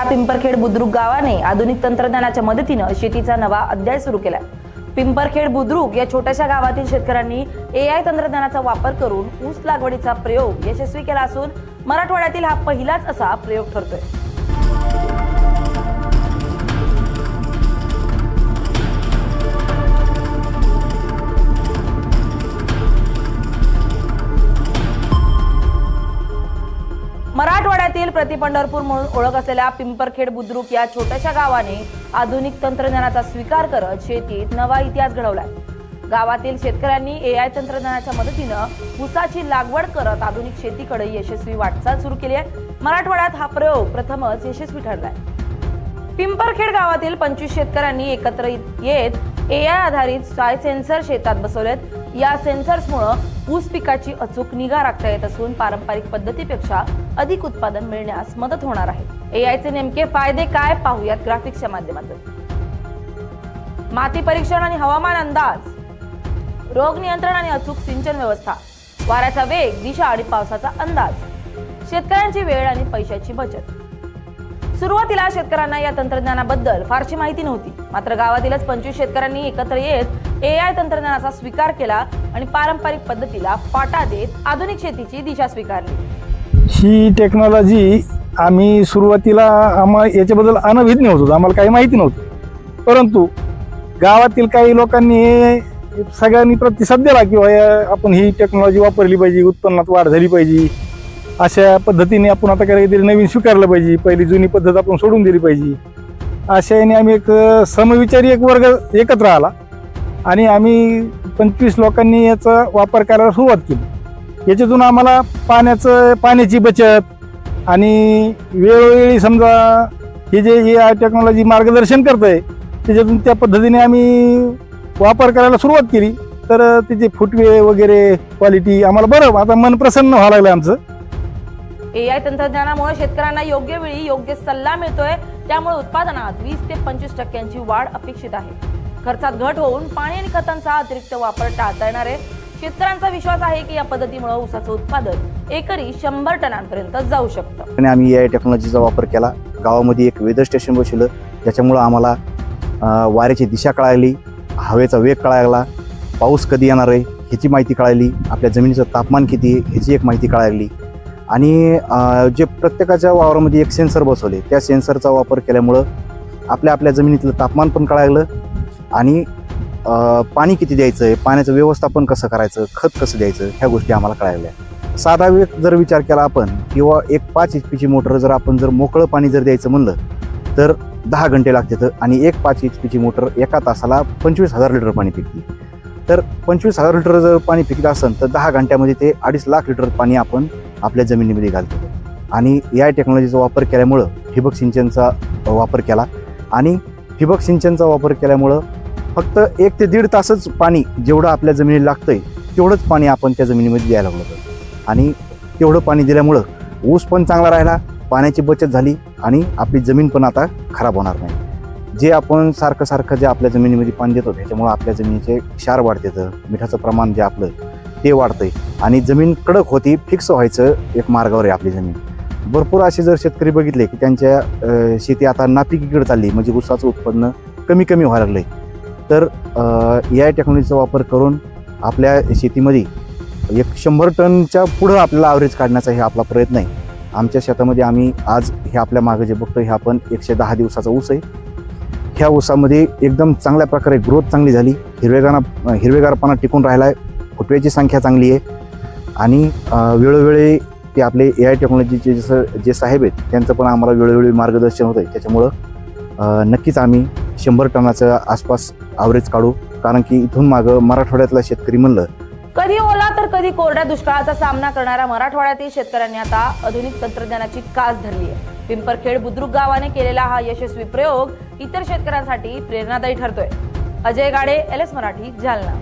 पिंपरखेड बुद्रुक गावाने आधुनिक तंत्रज्ञानाच्या मदतीने शेतीचा नवा अध्याय सुरू केलाय। पिंपरखेड बुद्रुक या छोट्याशा गावातील शेतकऱ्यांनी AI तंत्रज्ञानाचा वापर करून ऊस लागवडीचा प्रयोग यशस्वी केला असून मराठवाड्यातील हा पहिलाच असा प्रयोग ठरतोय। मराठवाड्यातील प्रतिपंढरपूर म्हणून ओळख असलेल्या पिंपरखेड बुद्रुक या छोट्याशा गावाने आधुनिक तंत्रज्ञानाचा स्वीकार करत शेतीत नवा इतिहास घडवलाय। गावातील शेतकऱ्यांनी AI तंत्रज्ञानाच्या मदतीने ऊसाची लागवड करत आधुनिक शेतीकडे यशस्वी वाटचाल सुरू केली आहे। मराठवाड्यात हा प्रयोग प्रथमच यशस्वी ठरलाय। पिंपरखेड गावातील 25 शेतकऱ्यांनी एकत्र येत AI आधारित सॉइल सेन्सर शेतात बसवलेत। या सेन्सर्समुळे ऊस पिकाची अचूक निगा राखता येत असून पारंपरिक पद्धतीपेक्षा अधिक उत्पादन मिळण्यास मदत होणार आहे। AI चे नेमके फायदे काय पाहूयात ग्राफिक्सच्या माध्यमातून। माती परीक्षण आणि हवामान अंदाज, रोग नियंत्रण आणि अचूक सिंचन व्यवस्था, वाऱ्याचा वेग, दिशा आणि पावसाचा अंदाज, शेतकऱ्यांची वेळ आणि पैशाची बचत। सुरुवातीला शेतकऱ्यांना या तंत्रज्ञानाबद्दल फारशी माहिती नव्हती, मात्र गावातीलच 25 शेतकऱ्यांनी एकत्र येत AI तंत्रज्ञानाचा स्वीकार केला आणि पारंपरिक पद्धतीला फाटा देत आधुनिक शेतीची दिशा स्वीकारली। ही टेक्नॉलॉजी आम्ही सुरुवातीला याच्याबद्दल अनभिज्ञ होतो, आम्हाला काही माहिती नव्हती, परंतु गावातील काही लोकांनी सगळ्यांनी प्रतिसाद दिला की आपण ही टेक्नॉलॉजी वापरली पाहिजे, उत्पन्नात वाढ झाली पाहिजे, अशा पद्धतीने आपण आता काहीतरी नवीन स्वीकारलं पाहिजे, पहिली जुनी पद्धत आपण सोडून दिली पाहिजे। अशा याने आम्ही एक समविचारी एक वर्ग एकत्र आला आणि आम्ही 25 लोकांनी याचा वापर करायला सुरुवात केली। याच्यातून आम्हाला पाण्याची बचत आणि वेळोवेळी समजा हे जे AI टेक्नॉलॉजी मार्गदर्शन करतंय त्याच्यातून त्या पद्धतीने आम्ही वापर करायला सुरुवात केली, तर त्याचे फुटवे वगैरे क्वालिटी आम्हाला बरं आता मन प्रसन्न व्हायला लागलं आमचं। AI तंत्रज्ञानामुळे शेतकऱ्यांना योग्य वेळी योग्य सल्ला मिळतोय, त्यामुळे उत्पादनात 20 ते 25% वाढ अपेक्षित आहे। खर्चात घट होऊन पाणी आणि खतांचा अतिरिक्त वापर टाळता येणार आहे। शेतकऱ्यांचा विश्वास आहे की या पद्धतीमुळे ऊसाचं उत्पादन एकरी 100 टनांपर्यंत जाऊ शकतं। आणि आम्ही AI टेक्नॉलॉजीचा वापर केला। गावामध्ये एक वेदर स्टेशन बसवलं, ज्याच्यामुळे आम्हाला वाऱ्याची दिशा कळाली, हवेचा वेग कळाला, पाऊस कधी येणार आहे ह्याची माहिती कळाली, आपल्या जमिनीचं तापमान किती आहे ह्याची एक माहिती कळाली आणि जे प्रत्येकाच्या वावरामध्ये एक सेन्सर बसवले, त्या सेन्सरचा वापर केल्यामुळं आपल्या जमिनीतलं तापमान पण कळालं आणि पाणी किती द्यायचं आहे, पाण्याचं व्यवस्थापन कसं करायचं, खत कसं द्यायचं ह्या गोष्टी आम्हाला कळाल्या। साधा जर विचार केला आपण किंवा एक 5 HP मोटर जर आपण मोकळं पाणी जर द्यायचं म्हणलं तर 10 घंटे लागतात आणि एक 5 HP मोटर एका तासाला 25,000 लिटर पाणी पिकते। तर 25,000 लिटर जर पाणी पिकत असेल तर 10 घंट्यामध्ये ते 2.5 लाख लिटर पाणी आपण आपल्या जमिनीमध्ये घालतो। आणि AI टेक्नॉलॉजीचा वापर केल्यामुळं ठिबक सिंचनचा वापर केला आणि ठिबक सिंचनचा वापर केल्यामुळं फक्त 1 ते 1.5 तासच पाणी जेवढं आपल्या जमिनीला लागतंय तेवढंच पाणी आपण त्या जमिनीमध्ये द्यायला लागलो आणि तेवढं पाणी दिल्यामुळं ऊस पण चांगला राहिला, पाण्याची बचत झाली आणि आपली जमीन पण आता खराब होणार नाही। जे आपण सारखं जे आपल्या जमिनीमध्ये पाणी देतो त्याच्यामुळं आपल्या जमिनीचे क्षार वाढते, मिठाचं प्रमाण जे आपलं ते वाढतंय आणि जमीन कडक होती, फिक्स व्हायचं एक मार्गावर आहे आपली जमीन। भरपूर असे जर शेतकरी बघितले की त्यांच्या शेती आता नापिकीकडे चालली, म्हणजे ऊसाचं उत्पन्न कमी व्हायला लागलंय, तर AI टेक्नॉलॉजीचा वापर करून आपल्या शेतीमध्ये एक 100 टनच्या पुढं आपल्याला ॲव्हरेज काढण्याचा हे आपला प्रयत्न आहे। आमच्या शेतामध्ये आम्ही आज हे आपल्या मागे जे बघतो हे आपण 110 दिवसाचा ऊस आहे। ह्या ऊसामध्ये एकदम चांगल्या प्रकारे ग्रोथ चांगली झाली, हिरवेगारपणा टिकून राहिला आहे, फुटव्याची संख्या चांगली आहे आणि वेळोवेळी ते आपले AI टेक्नॉलॉजीचे जे साहेब आहेत त्यांचं पण आम्हाला वेळोवेळी मार्गदर्शन होतं आहे। त्याच्यामुळं नक्कीच आम्ही 100 टनाच्या आसपास ॲव्हरेज काढू, कारण की इथून मागं मराठवाड्यातला शेतकरी म्हणलं कधी ओला तर कधी कोरड्या दुष्काळाचा सामना करणाऱ्या मराठवाड्यातील शेतकऱ्यांनी आता आधुनिक तंत्रज्ञानाची कास धरली आहे। पिंपरखेड बुद्रुक गावाने केलेला हा यशस्वी प्रयोग इतर शेतकऱ्यांसाठी प्रेरणादायी ठरतोय। अजय गाडे, LS मराठी, जालना।